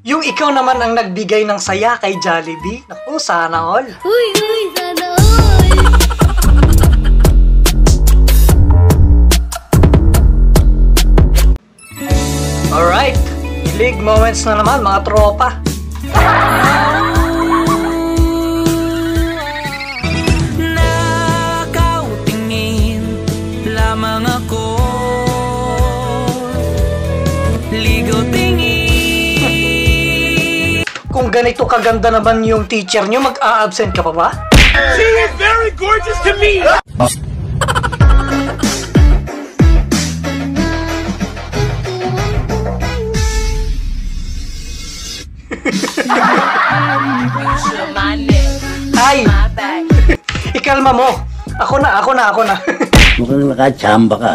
Yung ikaw naman ang nagbigay ng saya kay Jollibee. Naku, sana all. Uy, sana all. Alright, league moments na naman mga tropa. Nakautingin lamang ako, ligaw tingin. Kung ganito kaganda naman yung teacher nyo, mag-a-absent ka pa ba? She is very gorgeous to me! Ay! Ikalma mo! Ako na! Mukhang nakachamba ka.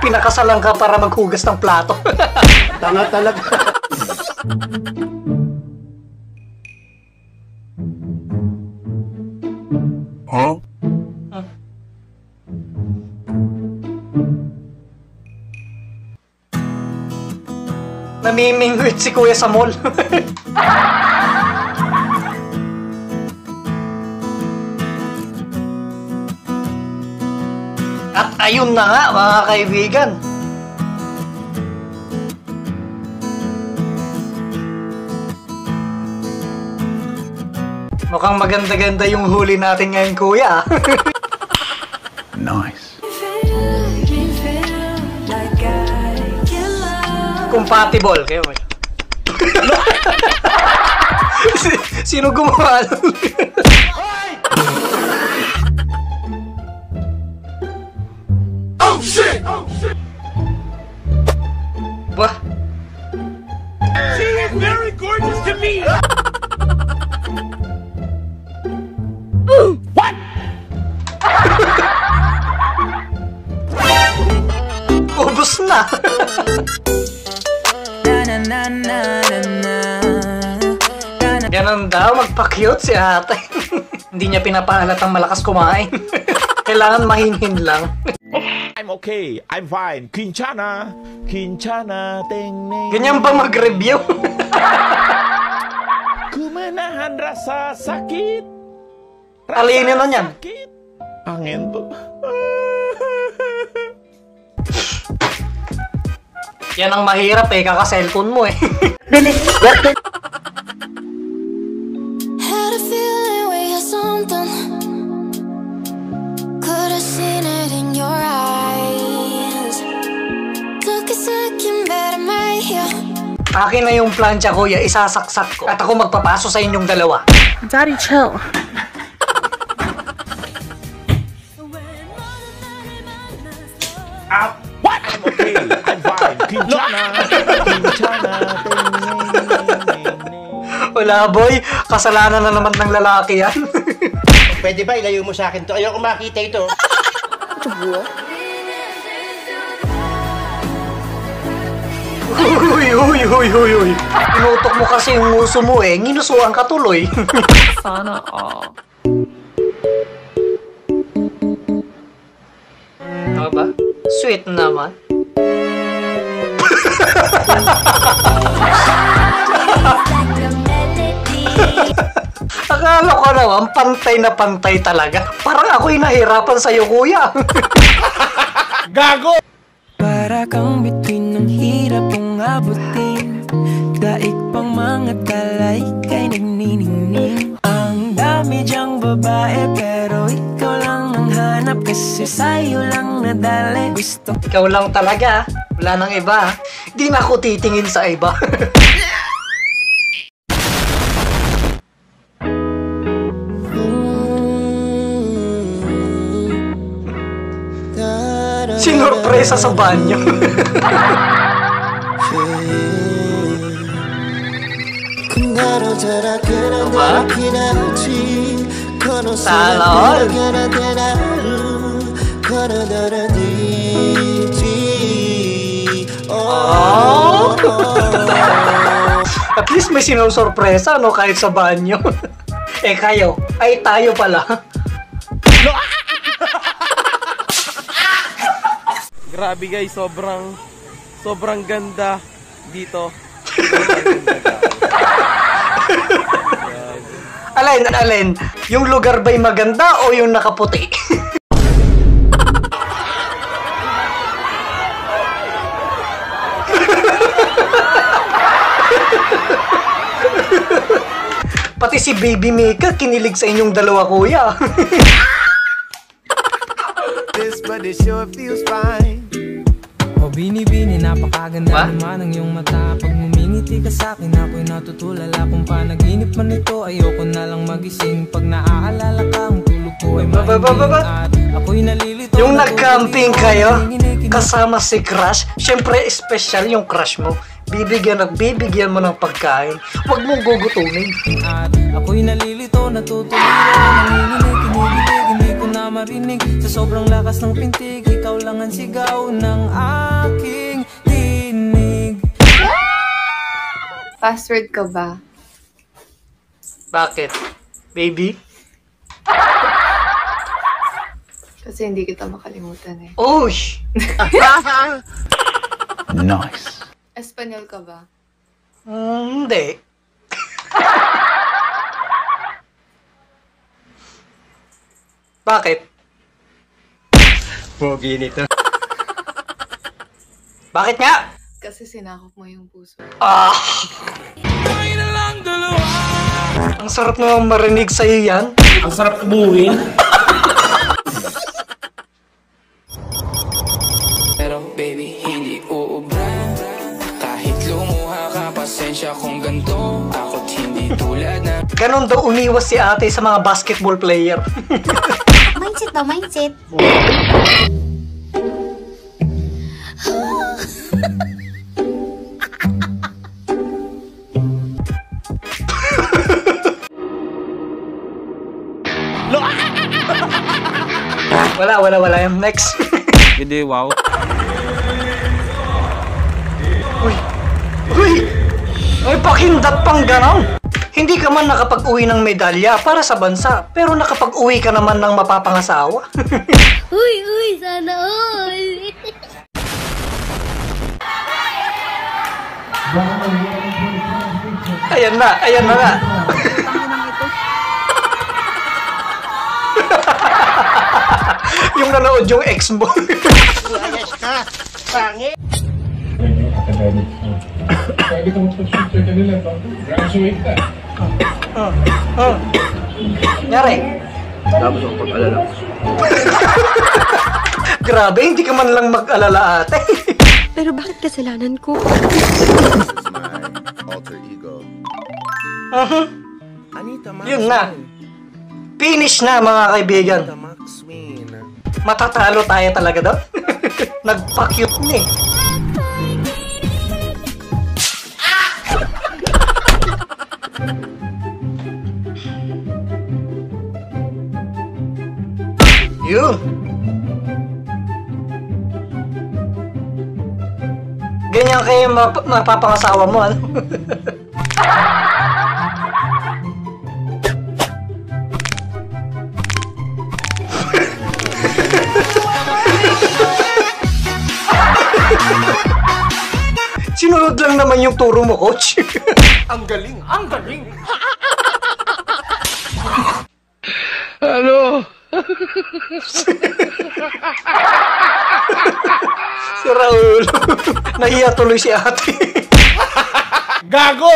Pinakasalan ka para maghugas ng plato. Tanga talaga. Huh? Namimingwit si Kuya sa mall. At ayun na nga mga kaibigan. Mukhang maganda-ganda yung huli natin ngayon, Kuya. Nice. Compatible kayo. Sino gumawa? Oh shit! Bah, She is very gorgeous to me! ubos na. Ganun daw, magpa-cute si ate. Hindi niya pinapahalatang malakas kumain. Kailangan mahinhin lang. I'm okay. I'm fine. Quinchana. Quinchana. Ting-ning. Ganyan ba mag-review? Kumanahan rasa sakit. Alinin na yan. Sakit. Angin to. Yan ang mahirap eh, kaka-cellphone mo eh. Had a feeling we had something. Could have seen it in your eyes. Took a second, but I'm right here. Akin na yung plancha, Kuya, isasaksak ko. At ako magpapaso sa inyong dalawa. Daddy, chill. What? I'm okay. I'm fine. Quinchana. Quinchana. Ting-ning. Wala boy, kasalanan na naman ng lalaki yan. Pwede ba ilayo mo sa akin to? Ayoko makita ito. Uy. Pinutok mo kasi yung uso mo eh. Nginusuan ka tuloy. Sana all. Ano ba? Sweet naman. Akala ko naman, pantay na pantay talaga. Parang ako'y nahirapan sa'yo, Kuya. Gago! Para kang bituin ng hirap kong abutin. Daig pang mga talay kay nagniningning. Ang dami diyang babae pero ikaw lang ang hanap. Kasi sa'yo lang nadali. Gusto Ikaw lang talaga. Wala nang iba. Di na ako titingin sa iba. Sinurpresa sa banyo. Diba? Sana all. Oh. At least may sinusurpresa, no? Kahit sa banyo. Eh kayo, ay tayo pala. Grabe guys, sobrang ganda dito. Alin? Yung lugar ba'y maganda o yung nakaputi? Pati si Baby Mika kinilig sa inyong dalawa, kuya. This but it sure feels fine. Oh, bini-bini, napakaganda naman ang iyong mata. Pag ngumingiti ka sa'kin, ako'y natutulala. Kung panaginip man ito, ayoko na lang magising. Pag naaalala ka, ang tulog ko ay mahiling. At ako'y nalilito. Yung nag-camping kayo, kasama si crush, syempre special yung crush mo. Bibigyan mo ng pagkain. Huwag mong gugutumin. At ako'y nalilito, natutuliro, nanginginig, kinikilig, hindi ko na marinig. Sa sobrang lakas ng pintig, ikaw lang ang sigaw ng aking tinig. Password ka ba? Bakit? Baby? Kasi hindi kita makalimutan eh. Uy! Nice. Espanyol ka ba? Hindi. Bakit? Pogi nito. Bakit nga? Kasi sinakop mo yung puso. Ah! Ang sarap naman marinig sa'yo yan. Ang sarap umuwi. Pero baby, hindi uubra. Kahit lumuha ka, pasensya kung ganito. Ako't hindi tulad na. Ganon daw umiwas si ate sa mga basketball player. Mindset daw, mindset. Wala. Next. Hindi, wow. Uy! Ay, pakindat pang ganon! Hindi ka man nakapag-uwi ng medalya para sa bansa, pero nakapag-uwi ka naman ng mapapangasawa. Uy, sana all. Ayan na nga. Yung nanood yung ex mo. Ayos ka. Pangit. Pwede ka magpag-shoot sa kanila ba? Graduate ka. Nyari. Tapos ang pag-alala. Grabe, hindi ka man lang mag-alala, ate. Pero bakit kasalanan ko? Alter ego. Yun na. Finish na, mga kaibigan. Matatalo tayo talaga daw. Nagpa-cute na eh. Yun. Ganyan kayo mapapangasawa mo, ano? Sinunod lang naman yung turo mo, coach. Ang galing. Ano? Si Raul. Nahiya tuloy si ate. Gago!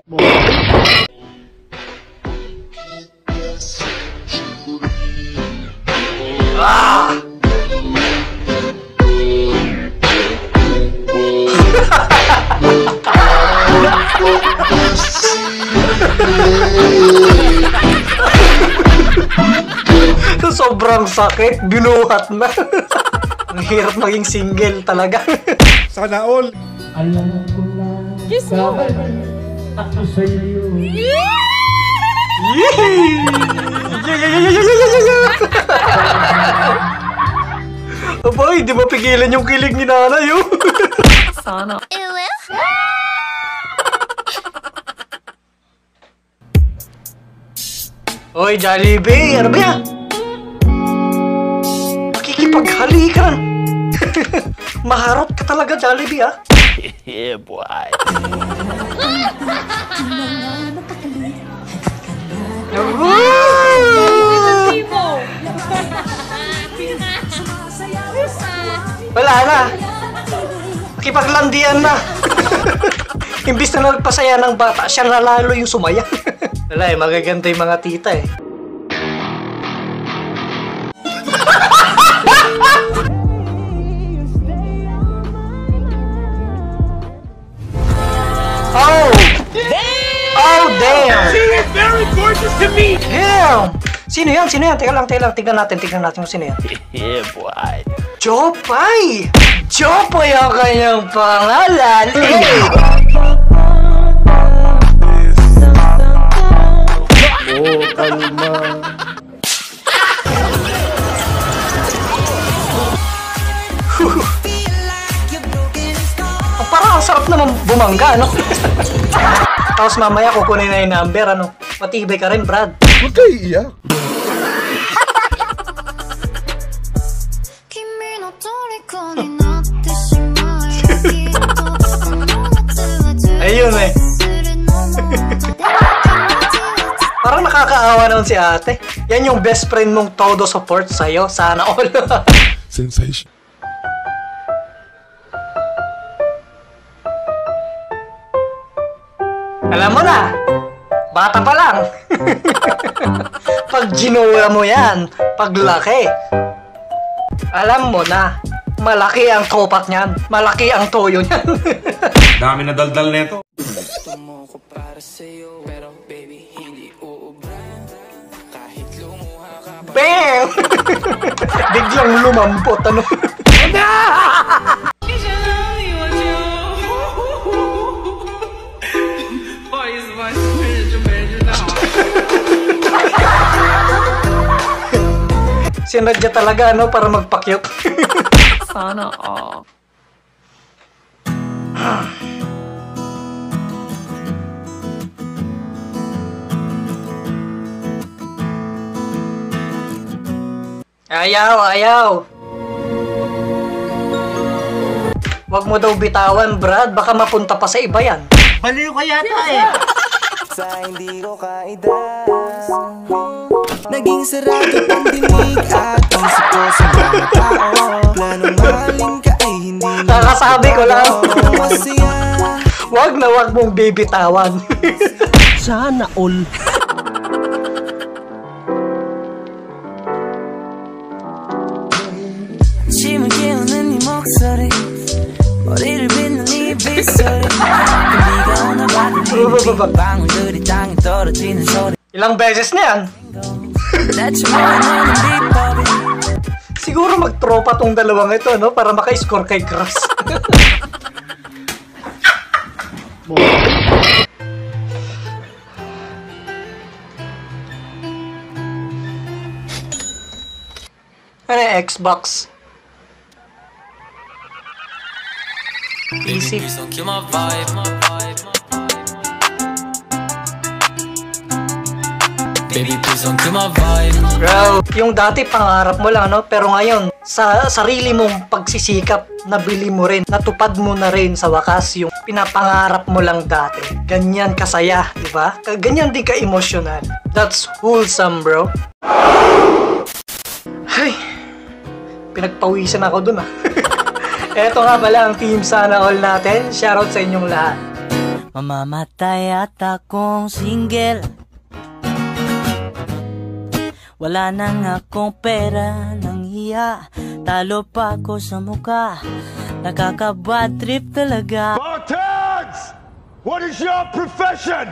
Ah! Sobrang sakit, binuhat na. Ang hirap maging single talaga. Sana all. Kiss mo! Abay, di mapigilan yung kilig ni nanay, oh. Sana. Oy, Jollibee! Ano ba yan? Makikipaghalikan! Maharot ka talaga, Jollibee, ha? Yeah, boy. Wala na! Makipaglandian na! Imbis na nagpasaya ng bata, siya na lalo yung sumaya. Wala eh, magaganda yung mga tita eh. Oh! Oh, damn! She is very gorgeous to me! Damn! Sino yan? Sino yan? Teka lang. Tignan natin kung sino yan. Yeah, boy. Jopay! Jopay ang kanyang pangalan! Hey! Oh, kalma. Parang ang sarap naman bumangga, no? Tapos mamaya kukunin na yung number, ano? Matibay ka rin, Brad. Huwag kayo iiyak. Ayun eh. Parang nakakaawa naman si ate. Yan yung best friend mong todo support sa'yo. Sana all. Sensation. Alam mo na, bata pa lang. Pag ginawa mo yan, paglaki, alam mo na, malaki ang topat niyan, malaki ang toyo niyan. Dami na daldal nito. Bam! Biglang lumampot, ano? Sinadya talaga, ano, para magpakyot. Sana all. Ayaw. Wag mo daw bitawan, Brad. Baka mapunta pa sa iba yan. Baliw ka yata eh. Sa hindi ko kaida, naging sarado ang dinig at isip ko sa mga tao. Planong mahalin ka ay hindi na Kakasabi ko lang. masaya. Wag mong bibitawan. Sana all. 아침을 깨우는 네 목소리, 머리를 빗는 네 빗소리, 비가 오나 봐도 방울들이 땅에 떨어지는 소리. Ilang beses na yan. 대체 뭐하는 비법이. Siguro magtropa tong dalawang ito, no? Para maka-score kay Cross. Ano yung Xbox? Easy. Baby, please don't kill my vibe. Bro, yung dati pangarap mo lang, no? Pero ngayon, sa sarili mong pagsisikap, nabili mo rin, natupad mo na rin sa wakas yung pinapangarap mo lang dati. Ganyan kasaya, di ba? Ganyan din ka-emotional. That's wholesome, bro. Ay, pinagpawisan ako dun, ah. Eto nga pala ang team Sana All natin. Shoutout sa inyong lahat. Mamamatay at akong single. Wala na nga akong pera ng hiya. Talo pa ako sa muka. Nakaka-bad trip talaga. Spartans! What is your profession?